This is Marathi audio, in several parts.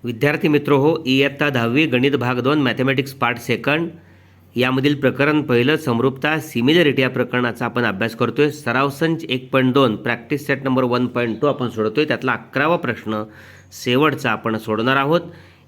विद्यार्थी मित्र हो, इयत्ता 10वी गणित भाग 2 मॅथमॅटिक्स पार्ट सेकंड यामधील प्रकरण पहिलं समरूपता सिमिलरिटी या प्रकरणाचा आपण अभ्यास करतोय. सराव संच 1.2 प्रॅक्टिस सेट नंबर 1.2 आपण सोडवतोय. त्यातला 11वा प्रश्न शेवटचा आपण सोडवणार आहोत.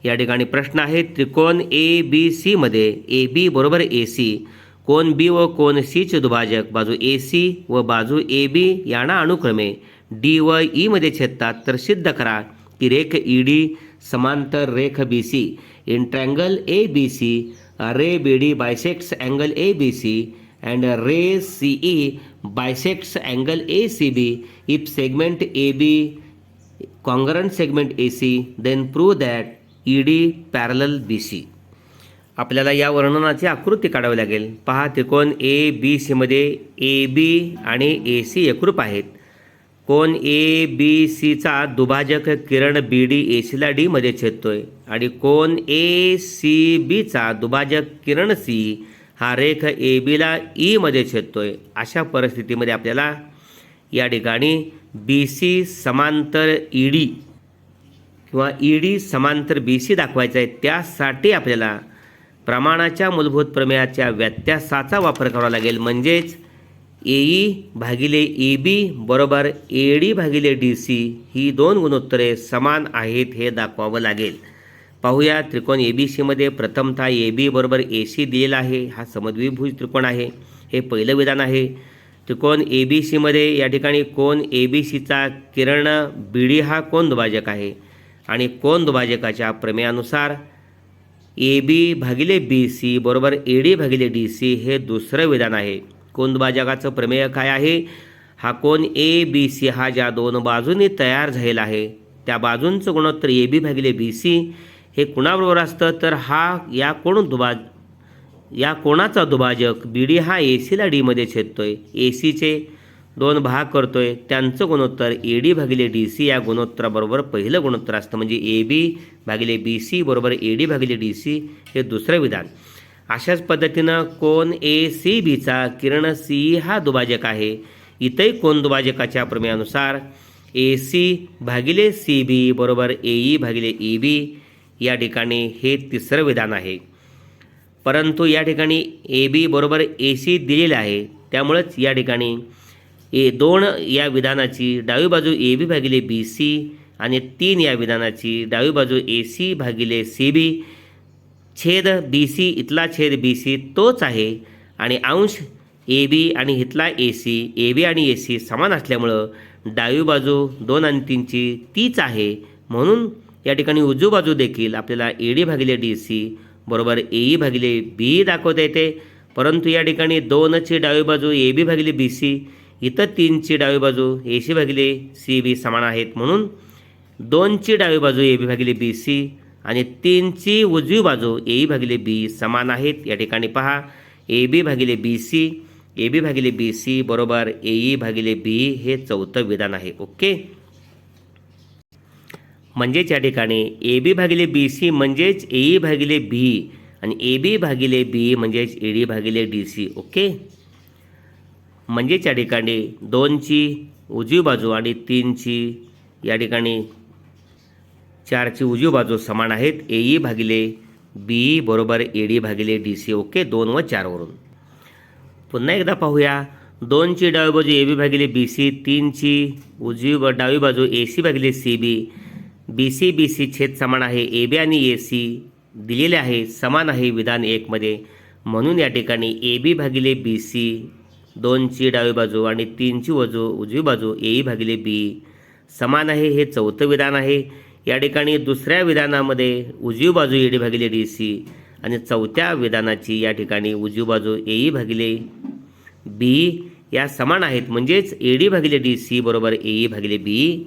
या ठिकाणी प्रश्न आहे, त्रिकोण ए बी सी मध्ये ए बी बरोबर ए सी, कोण बी व कोण सी चे दुभाजक बाजू ए सी व बाजू ए बी यांना अनुक्रमे डी व ई मध्ये छेदतात, तर सिद्ध करा की रेख ई डी समांतर रेख B C in triangle A B C, ray B D bisects angle A B C and ray C E bisects angle A C B. If segment A B congruent segment A C, then prove that E D parallel B C. आपल्याला या वर्णनाची आकृती काढावी लागेल. पहा, त्रिकोण ए बी सीमध्ये ए बी आणि ए सी एकरूप आहेत. कोण ए बी सीचा दुभाजक किरण बी डी ए सीला डीमध्ये छेदतोय आणि कोण ए सी बीचा दुभाजक किरण सी हा रेख ए बीला ईमध्ये छेदतोय. अशा परिस्थितीमध्ये आपल्याला या ठिकाणी बी सी समांतर ई डी किंवा ई डी समांतर बी सी दाखवायचं आहे. त्यासाठी आपल्याला प्रमाणाच्या मूलभूत प्रमेयाच्या व्यत्यासाचा वापर करावा लागेल. म्हणजेच ए भागिले ए बी बरोबर ए डी भागिले डी सी ही दोन गुणोत्तरे समान आहेत हे दाखवावं लागेल. पाहूया, त्रिकोण ए बी सीमध्ये प्रथमतः ए बी बरोबर ए सी दिलेला आहे. हा समद्विभुज त्रिकोण आहे. हे पहिलं विधान आहे. त्रिकोण ए बी सीमध्ये या ठिकाणी कोण ए बी सीचा किरण बी डी हा कोण दुभाजक आहे आणि कोण दुभाजकाच्या प्रमेयानुसार ए बी भागिले बी सी बरोबर ए डी भागिले डी सी हे दुसरं विधान आहे. कोण दुभाजकाचं प्रमेय काय आहे? हा कोण ए बी सी हा ज्या दोन बाजूंनी तयार झालेला आहे त्या बाजूंचं गुणोत्तर ए बी भागिले बी सी हे कुणाबरोबर असतं, तर हा या कोणाचा दुभाजक बी डी हा ए सीला डीमध्ये छेदतोय, ए सीचे दोन भाग करतोय, त्यांचं गुणोत्तर ए डी भागिले डी सी या गुणोत्तराबरोबर पहिलं गुणोत्तर असतं. म्हणजे ए बी भागिले बी सी बरोबर ए डी भागिले डी सी हे दुसरं विधान. अशाच पद्धतीनं कोण ए सी बीचा किरण सी हा दुभाजक आहे. इथंही कोण दुभाजकाच्या प्रमेयानुसार ए सी भागिले सी बी बरोबर ए ई भागिले ई बी या ठिकाणी हे तिसरं विधान आहे. परंतु या ठिकाणी ए बी बरोबर ए सी दिलेलं आहे. त्यामुळेच या ठिकाणी दोन या विधानाची डावी बाजू ए बी भागिले बी सी आणि 3 या विधानाची डावी बाजू ए सी भागिले सी बी, छेद बी सी इथला छेद बी सी तोच आहे आणि अंश ए बी आणि इथला ए सी, ए बी आणि ए सी समान असल्यामुळं डावी बाजू 2 आणि 3ची तीच आहे. म्हणून या ठिकाणी उजवी बाजू देखील आपल्याला ए डी भागिले डी सी बरोबर ए ई भागिले बी दाखवता येते. परंतु या ठिकाणी 2ची डावी बाजू ए बी भागिले बी सी, इथं 3ची डावी बाजू ए सी भागिले सी बी समान आहेत. म्हणून 2ची डावी बाजू ए बी भागिले बी सी आणि 3ची उजवी बाजू ए ई भागिले बी समान आहेत. या ठिकाणी पहा, ए बी भागिले बी सी, ए बी भागिले बी सी बरोबर ए ई भागिले बी हे चौथं विधान आहे. ओके, म्हणजेच या ठिकाणी ए बी भागिले बी सी म्हणजेच ए ई भागिले बी आणि ए बी भागिले बी म्हणजेच ए डी भागिले डी सी. ओके, म्हणजेच या ठिकाणी 2ची उजवी बाजू आणि 3ची या ठिकाणी 4ची उजवी बाजू समान आहेत. ए ई भागिले बी बरोबर ए डी भागिले डी सी. ओके, 2 व 4 वरून पुन्हा एकदा पाहूया. 2ची डावी बाजू ए बी भागिले बी सी, 3ची उजवी डावी बाजू ए सी भागिले C B, B C B C छेद समान आहे. ए बी आणि ए सी दिलेले आहे, समान आहे विधान 1 मध्ये. म्हणून या ठिकाणी ए बी भागिले बी सी 2ची डावी बाजू आणि 3ची उजवी बाजू ए ई भागिले बी समान आहे. हे चौथं विधान आहे. या ठिकाणी दुसऱ्या विधानामध्ये उजवी बाजू ए डी भागिले डी सी आणि चौथ्या विधानाची या ठिकाणी उजवी बाजू ए ई भागिले बी या समान आहेत. म्हणजेच ए डी भागिले डी सी बरोबर ए ई भागिले बी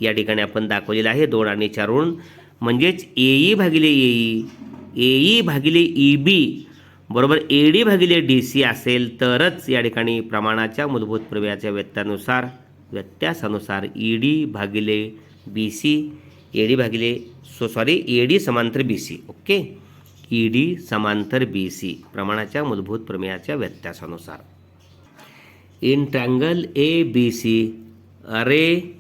या ठिकाणी आपण दाखवलेलं आहे 2 आणि 4 वरून. म्हणजेच ए ई भागिले ए ई भागिले ई बी बरोबर ए डी भागिले डी सी असेल तरच या ठिकाणी प्रमाणाच्या मूलभूत प्रमेयाच्या व्यत्यासानुसार ई डी भागिले बी सी ए डी समांतर B C. Okay, E D समांतर बी सी प्रमाणाच्या मूलभूत प्रमेयाच्या व्यत्यासानुसार. In triangle A B C, ray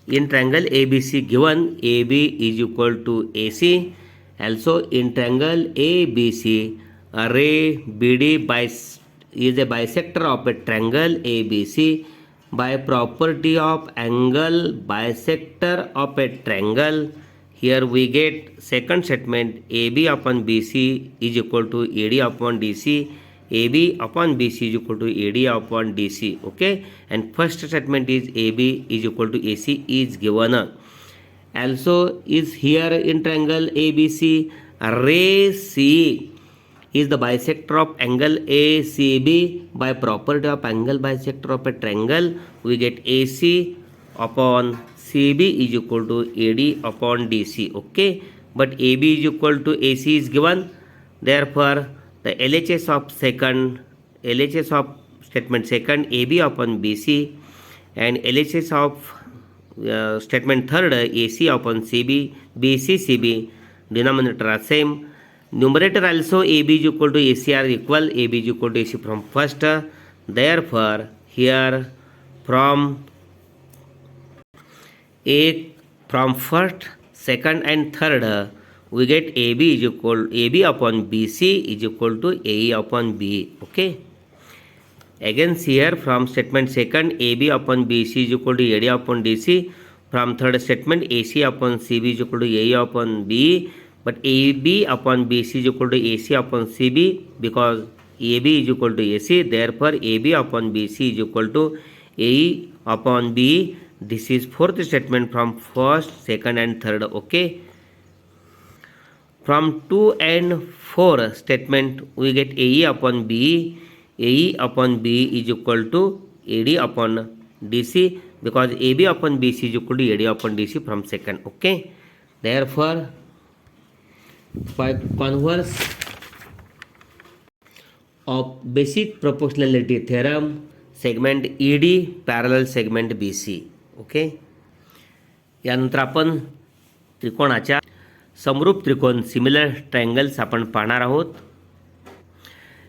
in triangle ABC given AB is equal to AC. Also in triangle ABC, a ray BD is a bisector of a triangle ABC by property of angle bisector of a triangle. Here we get second statement, AB upon BC is equal to AD upon DC. AB upon BC is equal to AD upon DC. Okay, and first statement is AB is equal to AC is given. Also is here in triangle ABC, ray C is the bisector of angle ACB. By property of angle bisector of a triangle, we get AC upon CB is equal to AD upon DC. Okay, but AB is equal to AC is given, therefore the LHS of statement second AB upon BC and LHS of statement third AC upon CB, BC CB denominator are same. Numerator also AB is equal to AC are equal, AB is equal to AC from first. Therefore here from first, second and third, we get AB upon BC is equal to AE upon BE. Okay. Again here from statement second, AB upon BC is equal to AD upon DC. From third statement, AC upon CB is equal to AE upon BE. But AB upon BC is equal to AC upon CB because AB is equal to AC. Therefore AB upon BC is equal to AE upon BE. This is fourth statement from first, second and third. Okay. From 2 and 4 statement, we get AE upon BE. AE upon BE is equal to AD upon DC because AB upon BC is equal to AD upon DC from second. Okay. Therefore, by converse of basic proportionality theorem, segment ED parallel segment BC. Okay. यानंतर आपण त्रिकोणाच्या समरूप त्रिकोण सिमिलर ट्रायंगल्स आपण पाहणार आहोत.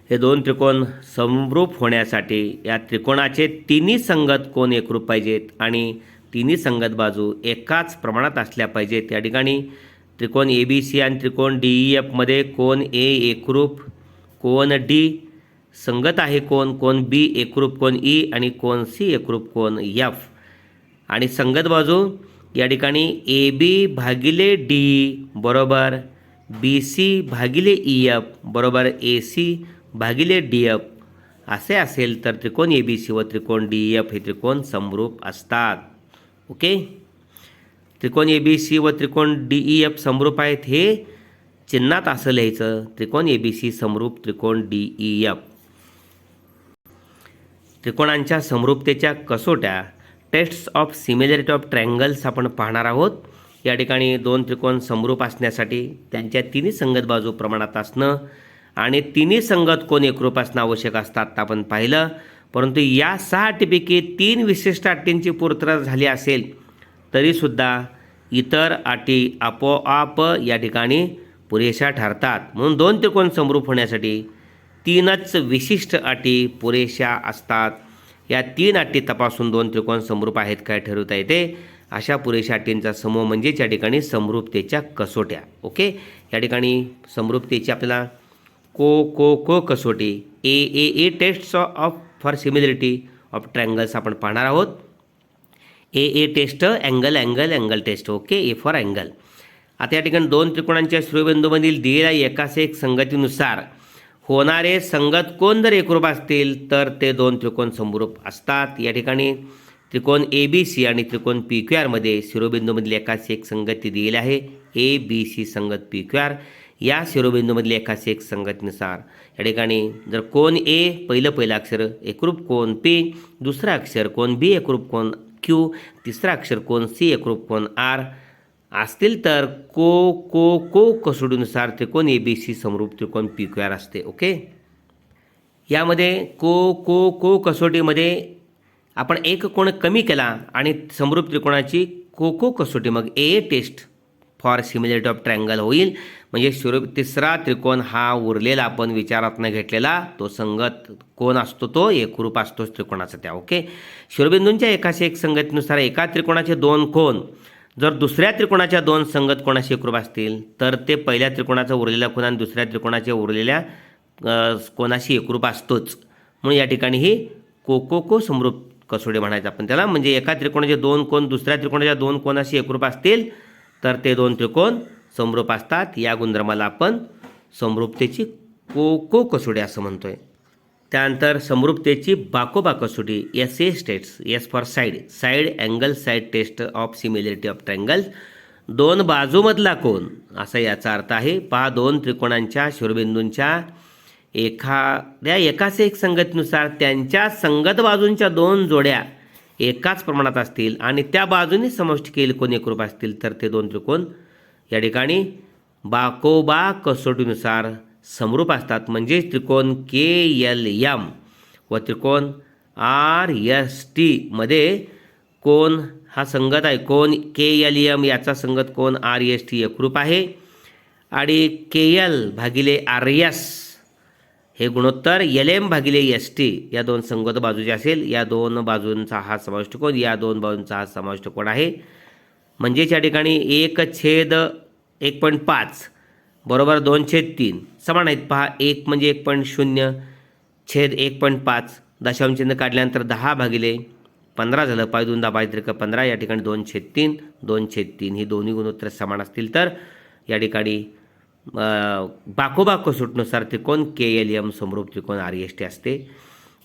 हे दोन त्रिकोण समरूप होण्यासाठी या त्रिकोणाचे तिन्ही संगत कोन एकरूप पाहिजेत आणि तिन्ही संगत बाजू एकाच प्रमाणात असल्या पाहिजेत. या ठिकाणी त्रिकोण ABC आणि त्रिकोण DEF मध्ये कोन A एकरूप, कोन D संगत आहे, कोन B एकरूप, कोन E आणि कोन C एकरूप, कोन F आणि संगत बाजू या ठिकाणी AB भागिले D बरोबर BC भागिले EF बरोबर AC भागिले DF असे असेल तर त्रिकोण ABC व त्रिकोण DEF हे त्रिकोण समरूप असतात. ओके. त्रिकोण ABC व त्रिकोण DEF समरूप आहेत हे चिन्हात असं लिहायचं, त्रिकोण ABC समरूप त्रिकोण DEF. त्रिकोणांच्या समरूपतेच्या कसोट्या tests of similarity of triangles आपण पाहणार आहोत. या ठिकाणी दोन त्रिकोण समरूप असण्यासाठी त्यांच्या तिन्ही संगत बाजू प्रमाणात असणं आणि तिन्ही संगत कोन एकरूप असणं आवश्यक असतात आपण पाहिलं. परंतु या 6 अटीपैकी 3 विशिष्ट अटींची पूर्तता झाली असेल तरीसुद्धा इतर अटी आपोआप या ठिकाणी पुरेशा ठरतात. म्हणून दोन त्रिकोण समरूप होण्यासाठी 3च विशिष्ट अटी पुरेशा असतात. या 3 अटी तपासून दोन त्रिकोण समरूप आहेत काय ठरवता येते. अशा पुरेशा अटींचा समूह म्हणजे या ठिकाणी समरूपतेच्या कसोट्या. ओके. या ठिकाणी समरूपतेची आपल्याला को कसोटी A tests of for similarity of triangles आपण पाहणार आहोत. A test angle test. Okay. A for angle. आता या ठिकाणी दोन त्रिकोणांच्या शिरोबिंदूमधील दिलेल्या एकास एक संगतीनुसार होणारे संगत कोन जर एकरूप असतील तर ते दोन त्रिकोण समरूप असतात. या ठिकाणी त्रिकोण ABC आणि त्रिकोण PQR मध्ये शिरोबिंदूमधील एकास एक संगती दिलेली आहे. ABC संगत PQR. या शिरोबिंदूमधील एकास एक संगतीनुसार या ठिकाणी जर कोन A पहिलं अक्षर एकरूप कोन P, दुसरं अक्षर कोन B एकरूप कोन Q, तिसरं अक्षर कोन C एकरूप कोन R असतील तर को कसोटीनुसार त्रिकोण ABC समरूप त्रिकोण PQR असते. ओके. यामध्ये को कसोटीमध्ये आपण एक कोण कमी केला आणि समरूप त्रिकोणाची को कसोटी मग A test for similarity of triangle होईल. म्हणजे तिसरा त्रिकोण हा उरलेला आपण विचारात न घेतलेला तो संगत कोण असतो, तो एकरूप असतोच त्रिकोणाचा त्या. ओके. शिरोबिंदूंच्या एकाशी एक संगतीनुसार एका त्रिकोणाचे दोन कोण जर दुसऱ्या त्रिकोणाच्या दोन संगत कोणाशी एकरूप असतील तर ते पहिल्या त्रिकोणाचा उरलेला कोण आणि दुसऱ्या त्रिकोणाच्या उरलेल्या कोणाशी एकरूप असतोच. म्हणून या ठिकाणी ही कोकोको समरूप कसोटी म्हणायचं आपण त्याला. म्हणजे एका त्रिकोणाचे दोन कोण दुसऱ्या त्रिकोणाच्या दोन कोणाशी एकरूप असतील तर ते दोन त्रिकोण समरूप असतात. या गुणधर्माला आपण समरूपतेची कोको कसोटी असं म्हणतोय. त्यानंतर समरूपतेची बाकोबा कसोटी. S A states, S for side angle side test of similarity of triangles. दोन बाजूमधला कोण असा याचा अर्थ आहे. पहा, दोन त्रिकोणांच्या शिरोबिंदूंच्या एखाद्या एकाच एक संगतीनुसार त्यांच्या संगत बाजूंच्या दोन जोड्या एकाच प्रमाणात असतील आणि त्या बाजूने समष्टी केलेले कोण एकरूप असतील तर ते दोन त्रिकोण या ठिकाणी बाकोबा कसोटीनुसार समरूप असतात. म्हणजे त्रिकोण KLM व त्रिकोण RST मध्ये कोण हा संगत आहे. कोण KLM याचा संगत कोण RST एकरूप आहे आणि KL भागिले RS हे गुणोत्तर LM भागिले ST या दोन संगत बाजूचे असेल. या दोन बाजूंचा हा समाविष्ट कोण, या दोन बाजूंचा हा समाविष्ट कोण आहे. म्हणजेच या ठिकाणी 1/1.5 बरोबर 2/3 समान आहेत. पहा, 1 म्हणजे 1.0 छेद 1.5 दशांशचिन्ह काढल्यानंतर 10 भागिले 15 झालं. पाय 2 10 5 15 या ठिकाणी 2/3 2/3 ही दोन्ही गुणोत्तर समान असतील तर या ठिकाणी बाकोबा कसोटीनुसार त्रिकोण KLM समरूप त्रिकोण RST असते.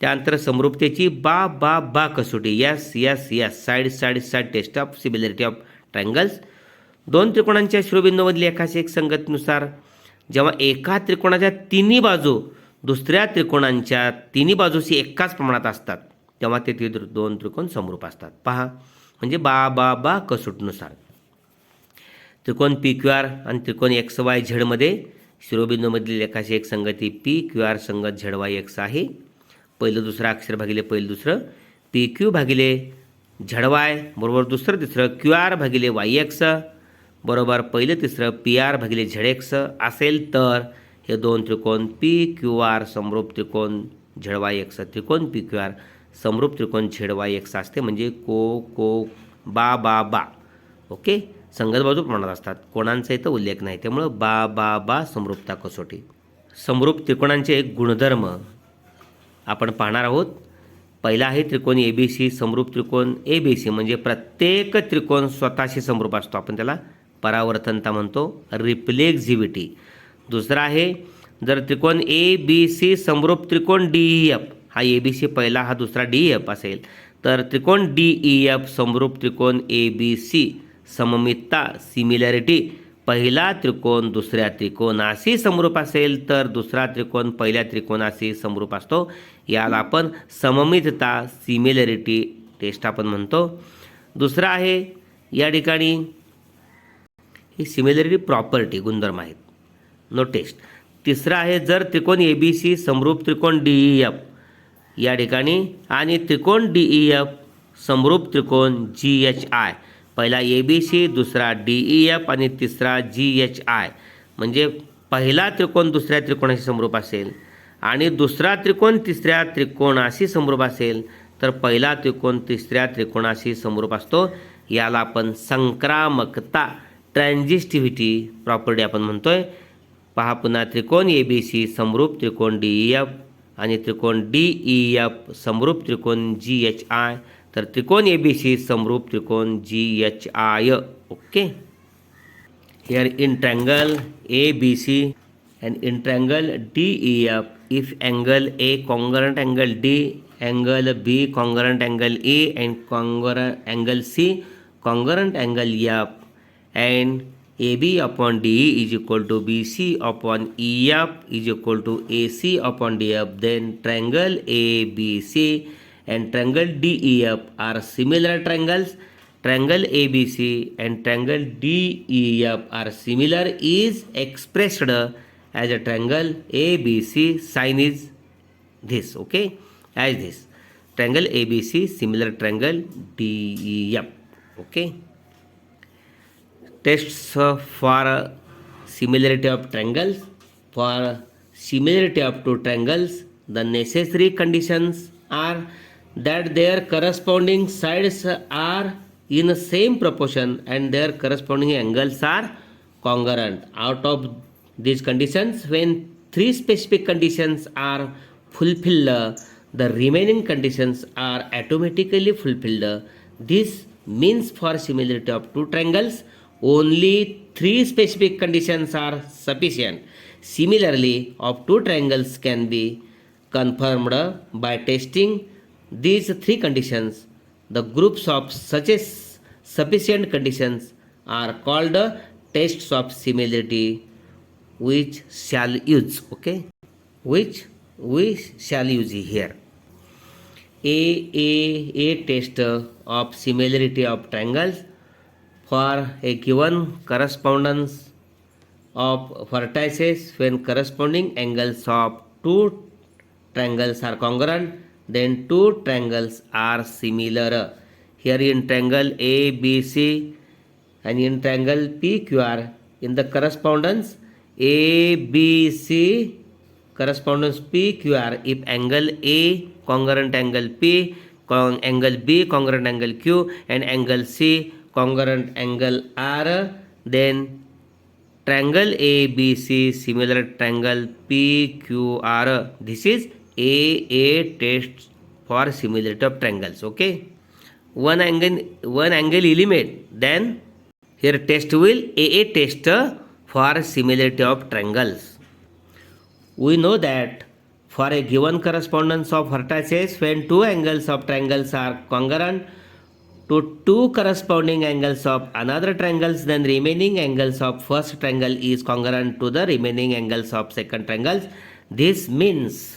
त्यानंतर समरूपतेची बा कसोटी. Yes side test of similarity of triangles. दोन त्रिकोणांच्या शिरोबिंदूमधील एकाच एक संगतीनुसार जेव्हा एका त्रिकोणाच्या तिन्ही बाजू दुसऱ्या त्रिकोणांच्या तिन्ही बाजूशी एकाच प्रमाणात असतात तेव्हा ते दोन त्रिकोण समरूप असतात. पहा, म्हणजे बा कसोटीनुसार त्रिकोण PQR आणि त्रिकोण XYZ मध्ये शिरोबिंदूमधील एकाशी एक संगती PQR संगत ZYX आहे. पहिलं दुसरं अक्षर भागिले पहिलं दुसरं PQ भागिले ZY बरोबर दुसरं तिसरं QR भागिले YX बरोबर पहिलं तिसरं PR भागिले ZX असेल तर हे दोन त्रिकोण PQR समरूप त्रिकोण ZYX. त्रिकोण PQR समरूप त्रिकोण ZYX असते. म्हणजे को बा. ओके. संगत बाजू प्रमाणात असतात. कोणांचा इथं उल्लेख नाही, त्यामुळं बा समरूपता कसोटी. समरूप त्रिकोणांचे गुणधर्म आपण पाहणार आहोत. पहिला आहे त्रिकोण ABC समरूप त्रिकोण ABC म्हणजे प्रत्येक त्रिकोण स्वतःशी समरूप असतो, आपण त्याला परावर्तनता म्हणतो, रिफ्लेक्झिव्हिटी. दुसरा आहे जर त्रिकोण ABC समरूप त्रिकोण DEF, हा ABC पहिला हा दुसरा DEF असेल तर त्रिकोण DEF समरूप त्रिकोण ABC सममितता सिमिलॅरिटी. पहिला त्रिकोण दुसऱ्या त्रिकोणाशी समरूप असेल तर दुसरा त्रिकोण पहिल्या त्रिकोणाशी समरूप असतो. याला आपण सममितता सिमिलॅरिटी टेस्ट आपण म्हणतो. दुसरा आहे या ठिकाणी ही सिमिलॅरिटी प्रॉपर्टी गुणधर्म आहेत, नो टेस्ट. तिसरा आहे जर त्रिकोण ABC समरूप त्रिकोण DEF या ठिकाणी आणि त्रिकोण DEF समरूप त्रिकोण GHI, पहिला ABC दुसरा DEF आणि तिसरा GHI म्हणजे पहिला त्रिकोण दुसऱ्या त्रिकोणाशी समरूप असेल आणि दुसरा त्रिकोण तिसऱ्या त्रिकोणाशी समरूप असेल तर पहिला त्रिकोण तिसऱ्या त्रिकोणाशी समरूप असतो. याला आपण संक्रामकता ट्रान्झिस्टिव्हिटी प्रॉपर्टी आपण म्हणतोय. पहा पुन्हा त्रिकोण ABC समरूप त्रिकोण DEF आणि त्रिकोण DEF समरूप त्रिकोण GHI तर त्रिकोण ABC समरूप त्रिकोण GHI. Okay. Here in triangle ABC and in triangle DEF, if angle A congruent angle D, angle B congruent angle E and congruent angle C congruent angle F and AB upon DE is equal to BC upon EF is equal to AC upon DF, then triangle ABC and triangle DEF are similar triangles. Triangle ABC and triangle DEF are similar is expressed as a triangle ABC. Sign is this, okay, as this triangle ABC similar triangle DEF. okay. tests for similarity of triangles. For similarity of two triangles, the necessary conditions are that their corresponding sides are in the same proportion and their corresponding angles are congruent. Out of these conditions, when three specific conditions are fulfilled, the remaining conditions are automatically fulfilled. This means for similarity of two triangles, only three specific conditions are sufficient. Similarly, of two triangles can be confirmed by testing these three conditions. The groups of such as sufficient conditions are called tests of similarity, which shall use. Okay, which we shall use here. A test of similarity of triangles for a given correspondence of vertices when corresponding angles of two triangles are congruent, then two triangles are similar. Here in triangle ABC and in triangle PQR, in the correspondence ABC correspondence PQR, if angle A congruent angle P, angle B congruent angle Q, and angle C congruent angle R, then triangle ABC similar triangle PQR. This is A test for similarity of triangles. Okay, one angle eliminate, then here test will A test for similarity of triangles. We know that for a given correspondence of vertices when two angles of triangles are congruent to two corresponding angles of another triangles, then remaining angles of first triangle is congruent to the remaining angles of second triangles. This means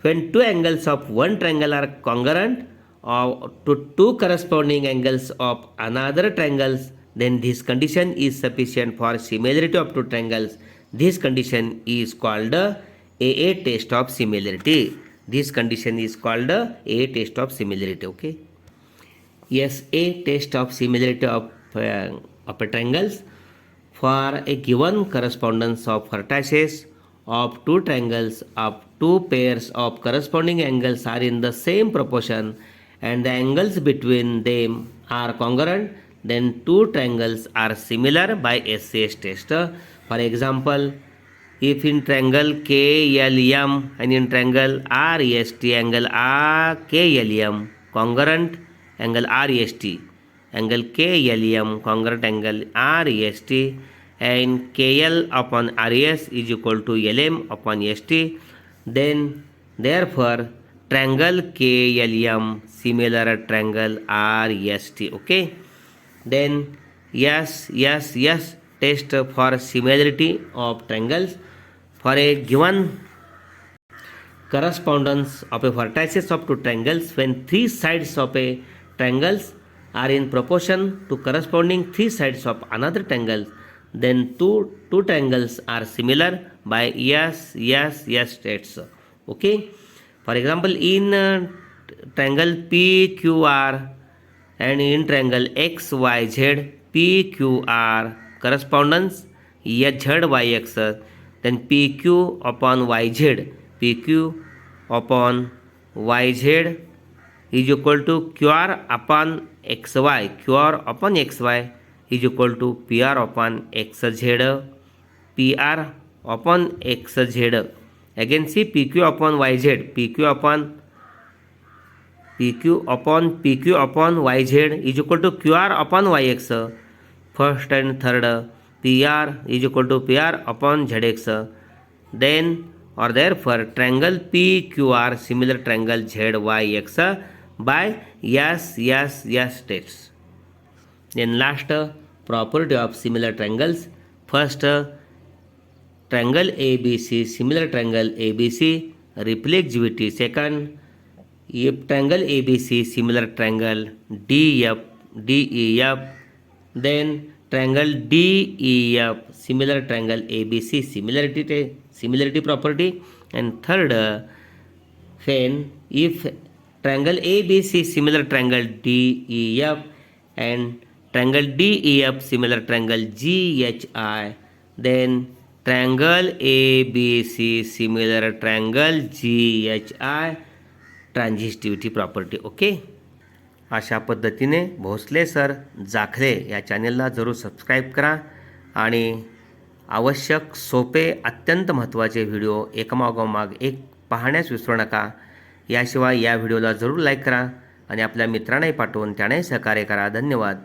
when two angles of one triangle are congruent to two corresponding angles of another triangles, then this condition is sufficient for similarity of two triangles. This condition is called A test of similarity. This condition is called A test of similarity. Okay. Yes, A test of similarity of triangles for a given correspondence of vertices of two triangles of two pairs of corresponding angles are in the same proportion and the angles between them are congruent, then two triangles are similar by SAS test. For example, if in triangle KLM and in triangle REST, angle KLM congruent angle REST, angle KLM congruent angle REST, and KL upon RES is equal to LM upon ST, then therefore triangle KLM similar triangle REST. Okay, then yes test for similarity of triangles for a given correspondence of a vertices of two triangles when three sides of a triangles are in proportion to corresponding three sides of another triangle, then two triangles are similar by yes tests. Okay, for example, in triangle PQR and in triangle XYZ PQR correspondence ZYX, then PQ upon YZ, PQ upon YZ is equal to QR upon XY, QR upon XY is equal to PR upon XZ, PR upon XZ. Again see PQ upon YZ, PQ upon YZ is equal to QR upon YX. First and third, PR is equal to PR upon ZX. Then or therefore triangle PQR similar triangle ZYX by yes tests. Then last, property of similar triangles. First, triangle ABC similar triangle ABC reflexivity. Second, if triangle ABC similar triangle DEF, then triangle DEF similar triangle ABC similarity property. And third, when if triangle ABC similar triangle DEF and triangle DEF similar triangle GHI, then triangle ABC similar triangle GHI, transitivity property. Okay, अशा पद्धतीने भोसले सर जाखले या चॅनेलला जरूर सबस्क्राईब करा आणि आवश्यक सोपे अत्यंत महत्त्वाचे व्हिडिओ एकामागोमाग एक पाहण्यास विसरू नका. याशिवाय या व्हिडिओला जरूर लाईक करा आणि आपल्या मित्रांनाही पाठवून त्याने सहकार्य करा. धन्यवाद.